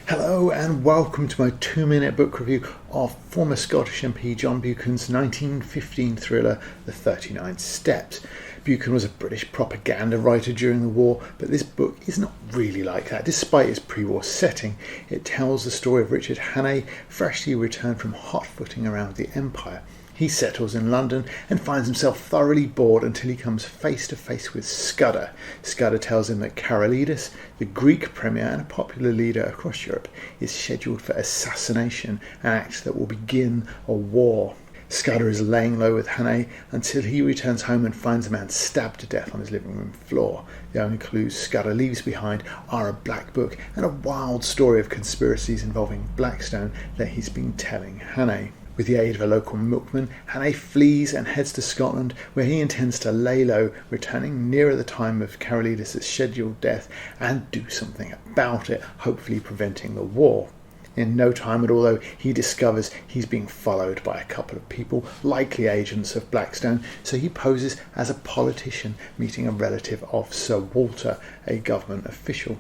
Hello and welcome to my 2-minute book review of former Scottish MP John Buchan's 1915 thriller The 39 Steps. Buchan was a British propaganda writer during the war, but this book is not really like that. Despite its pre-war setting, it tells the story of Richard Hannay, freshly returned from hot-footing around the Empire. He settles in London and finds himself thoroughly bored until he comes face to face with Scudder. Scudder tells him that Carolides, the Greek premier and a popular leader across Europe, is scheduled for assassination, an act that will begin a war. Scudder is laying low with Hannay until he returns home and finds a man stabbed to death on his living room floor. The only clues Scudder leaves behind are a black book and a wild story of conspiracies involving Blackstone that he's been telling Hannay. With the aid of a local milkman, Hannay flees and heads to Scotland, where he intends to lay low, returning nearer the time of Carolides' scheduled death and do something about it, hopefully preventing the war. In no time at all, though, he discovers he's being followed by a couple of people, likely agents of Blackstone, so he poses as a politician meeting a relative of Sir Walter, a government official.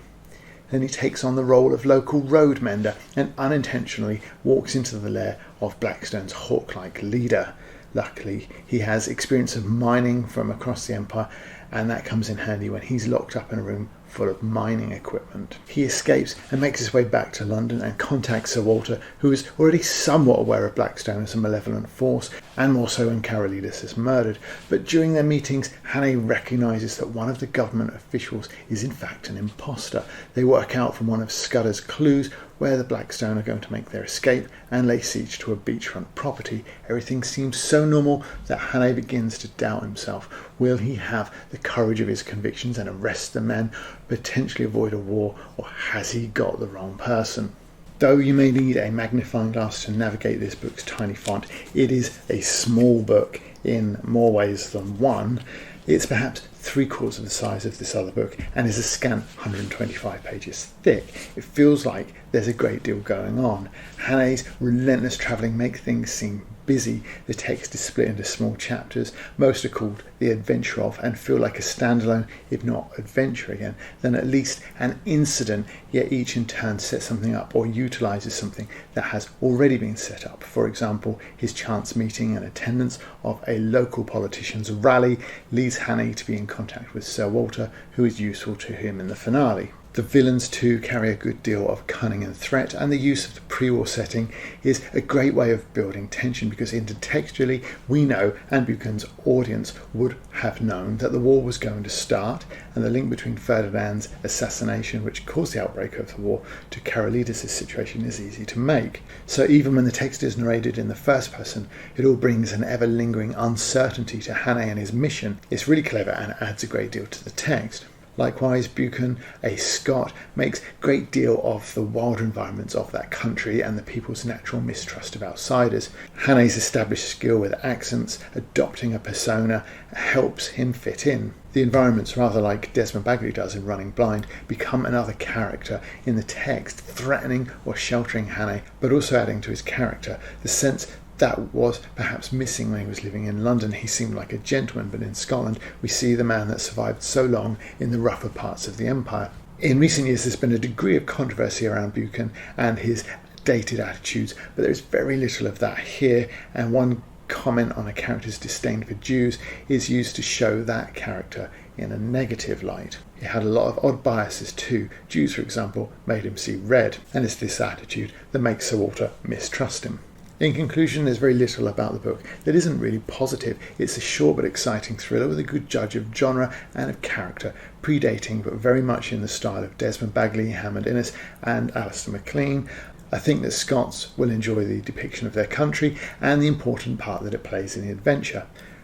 Then he takes on the role of local road mender and unintentionally walks into the lair of Blackstone's hawk-like leader. Luckily, he has experience of mining from across the Empire, and that comes in handy when he's locked up in a room full of mining equipment. He escapes and makes his way back to London and contacts Sir Walter, who is already somewhat aware of Blackstone as a malevolent force, and more so when Carolides is murdered. But during their meetings, Hannay recognises that one of the government officials is in fact an imposter. They work out from one of Scudder's clues where the Blackstone are going to make their escape and lay siege to a beachfront property. Everything seems so normal that Hannay begins to doubt himself. Will he have the courage of his convictions and arrest the men, potentially avoid a war, or has he got the wrong person? Though you may need a magnifying glass to navigate this book's tiny font, it is a small book in more ways than one. It's perhaps 3/4 of the size of this other book and is a scant 125 pages thick. It feels like there's a great deal going on. Hannay's relentless travelling makes things seem busy. The text is split into small chapters. Most are called The Adventure Of and feel like a standalone, if not adventure again, then at least an incident, yet each in turn sets something up or utilises something that has already been set up. For example, his chance meeting and attendance of a local politician's rally leads Hannay to be in contact with Sir Walter, who is useful to him in the finale. The villains too carry a good deal of cunning and threat, and the use of the pre-war setting is a great way of building tension because intertextually we know, and Buchan's audience would have known, that the war was going to start, and the link between Ferdinand's assassination, which caused the outbreak of the war, to Carolides' situation is easy to make. So even when the text is narrated in the first person, it all brings an ever-lingering uncertainty to Hannay and his mission. It's really clever and adds a great deal to the text. Likewise, Buchan, a Scot, makes a great deal of the wild environments of that country and the people's natural mistrust of outsiders. Hannay's established skill with accents, adopting a persona, helps him fit in. The environments, rather like Desmond Bagley does in Running Blind, become another character in the text, threatening or sheltering Hannay, but also adding to his character the sense that was perhaps missing when he was living in London. He seemed like a gentleman, but in Scotland we see the man that survived so long in the rougher parts of the empire. In recent years there's been a degree of controversy around Buchan and his dated attitudes, but there is very little of that here, and one comment on a character's disdain for Jews is used to show that character in a negative light. He had a lot of odd biases too. Jews, for example, made him see red, and it's this attitude that makes Sir Walter mistrust him. In conclusion, there's very little about the book that isn't really positive. It's a short but exciting thriller with a good judge of genre and of character, predating but very much in the style of Desmond Bagley, Hammond Innes and Alistair MacLean. I think that Scots will enjoy the depiction of their country and the important part that it plays in the adventure.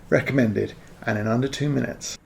Recommended, and in under 2 minutes.